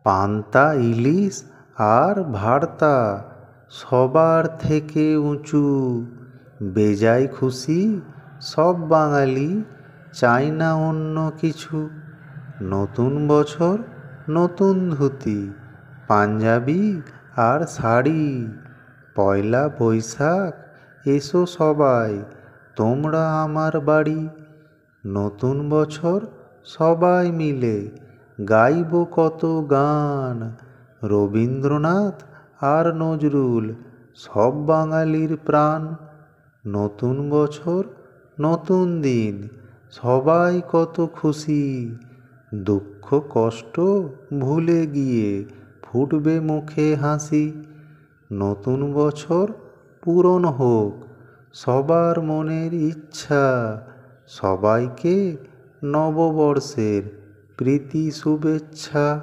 পান্তা ইলিশ আর ভর্তা সবার থেকে উঁচু। বেজায় খুশি সব বাঙালি, চাই না অন্য কিছু। নতুন বছর নতুন ধুতি, পাঞ্জাবি আর শাড়ি। পয়লা বৈশাখ এসো সবাই তোমরা আমার বাড়ি। নতুন বছর সবাই মিলে গাইব কত গান। রবীন্দ্রনাথ আর নজরুল সব বাঙালির প্রাণ। নতুন বছর নতুন দিন, সবাই কত খুশি। দুঃখ কষ্ট ভুলে গিয়ে ফুটবে মুখে হাসি। নতুন বছর পূরণ হোক সবার মনের ইচ্ছা। সবাইকে নববর্ষের প্রীতি শুভেচ্ছা।